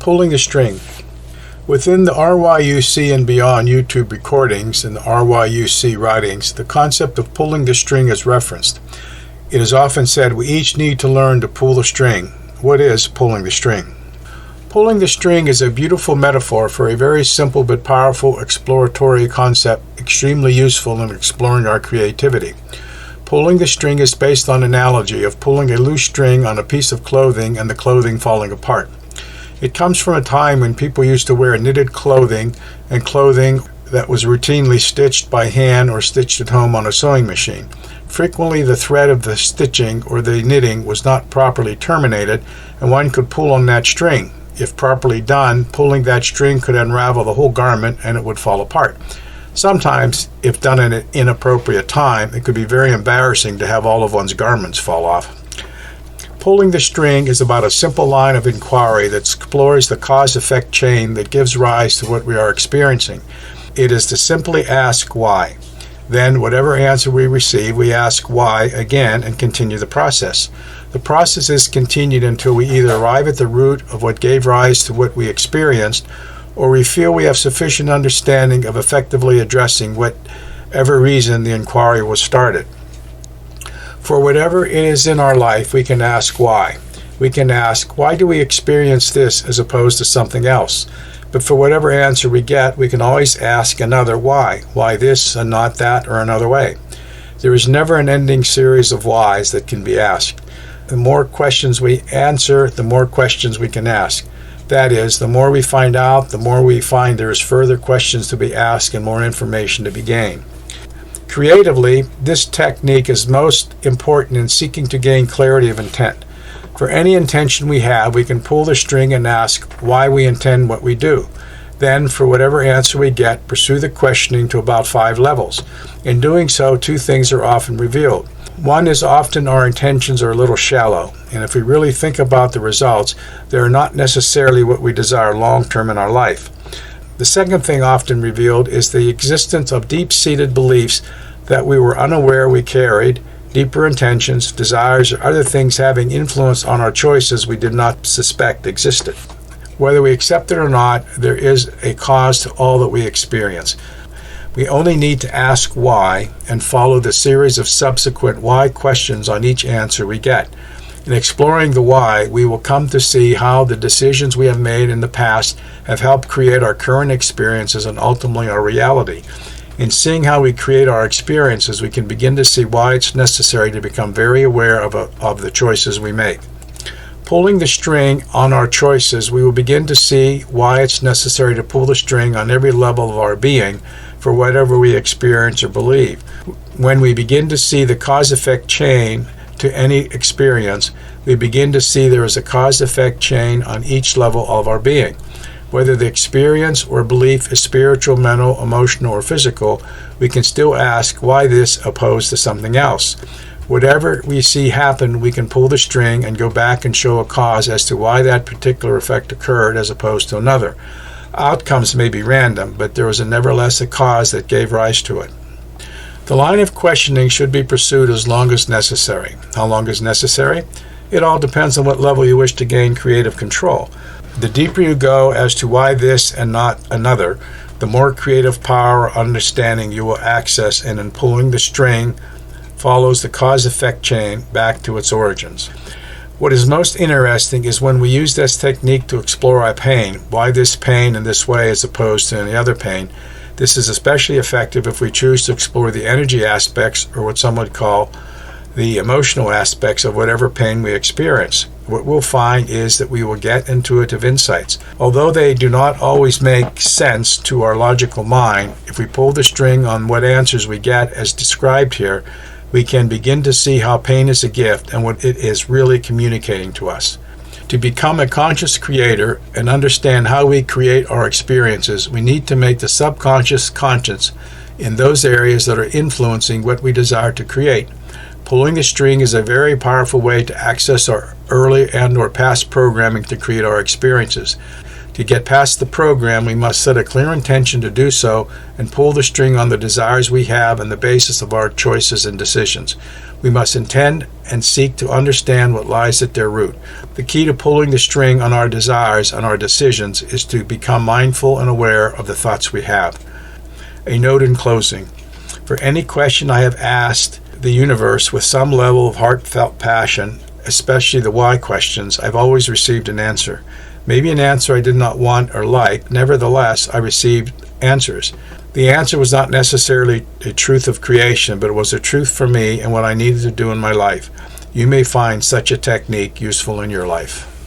Pulling the string. Within the RYUC and Beyond YouTube recordings and the RYUC writings, the concept of pulling the string is referenced. It is often said we each need to learn to pull the string. What is pulling the string? Pulling the string is a beautiful metaphor for a very simple but powerful exploratory concept, extremely useful in exploring our creativity. Pulling the string is based on an analogy of pulling a loose string on a piece of clothing and the clothing falling apart. It comes from a time when people used to wear knitted clothing and clothing that was routinely stitched by hand or stitched at home on a sewing machine. Frequently, the thread of the stitching or the knitting was not properly terminated, and one could pull on that string. If properly done, pulling that string could unravel the whole garment and it would fall apart. Sometimes, if done at an inappropriate time, it could be very embarrassing to have all of one's garments fall off. Pulling the string is about a simple line of inquiry that explores the cause-effect chain that gives rise to what we are experiencing. It is to simply ask why. Then, whatever answer we receive, we ask why again and continue the process. The process is continued until we either arrive at the root of what gave rise to what we experienced, or we feel we have sufficient understanding of effectively addressing whatever reason the inquiry was started. For whatever it is in our life, we can ask why. We can ask, why do we experience this as opposed to something else? But for whatever answer we get, we can always ask another why. Why this and not that or another way? There is never an ending series of whys that can be asked. The more questions we answer, the more questions we can ask. That is, the more we find out, the more we find there is further questions to be asked and more information to be gained. Creatively, this technique is most important in seeking to gain clarity of intent. For any intention we have, we can pull the string and ask why we intend what we do. Then, for whatever answer we get, pursue the questioning to about 5 levels. In doing so, 2 things are often revealed. One is often our intentions are a little shallow, and if we really think about the results, they are not necessarily what we desire long-term in our life. The second thing often revealed is the existence of deep-seated beliefs that we were unaware we carried, deeper intentions, desires, or other things having influence on our choices we did not suspect existed. Whether we accept it or not, there is a cause to all that we experience. We only need to ask why and follow the series of subsequent why questions on each answer we get. In exploring the why, we will come to see how the decisions we have made in the past have helped create our current experiences and ultimately our reality. In seeing how we create our experiences, we can begin to see why it's necessary to become very aware of the choices we make. Pulling the string on our choices, we will begin to see why it's necessary to pull the string on every level of our being for whatever we experience or believe. When we begin to see the cause-effect chain to any experience, we begin to see there is a cause-effect chain on each level of our being. Whether the experience or belief is spiritual, mental, emotional, or physical, we can still ask why this opposed to something else. Whatever we see happen, we can pull the string and go back and show a cause as to why that particular effect occurred as opposed to another. Outcomes may be random, but there is nevertheless a cause that gave rise to it. The line of questioning should be pursued as long as necessary. How long is necessary? It all depends on what level you wish to gain creative control. The deeper you go as to why this and not another, the more creative power or understanding you will access, and in pulling the string follows the cause-effect chain back to its origins. What is most interesting is when we use this technique to explore our pain, why this pain in this way as opposed to any other pain. This is especially effective if we choose to explore the energy aspects, or what some would call the emotional aspects of whatever pain we experience. What we'll find is that we will get intuitive insights. Although they do not always make sense to our logical mind, if we pull the string on what answers we get as described here, we can begin to see how pain is a gift and what it is really communicating to us. To become a conscious creator and understand how we create our experiences, we need to make the subconscious conscious in those areas that are influencing what we desire to create. Pulling the string is a very powerful way to access our early and or past programming to create our experiences. To get past the program, we must set a clear intention to do so and pull the string on the desires we have and the basis of our choices and decisions. We must intend and seek to understand what lies at their root. The key to pulling the string on our desires and our decisions is to become mindful and aware of the thoughts we have. A note in closing. For any question I have asked the universe with some level of heartfelt passion, especially the why questions, I've always received an answer. Maybe an answer I did not want or like, nevertheless, I received answers. The answer was not necessarily a truth of creation, but it was a truth for me and what I needed to do in my life. You may find such a technique useful in your life.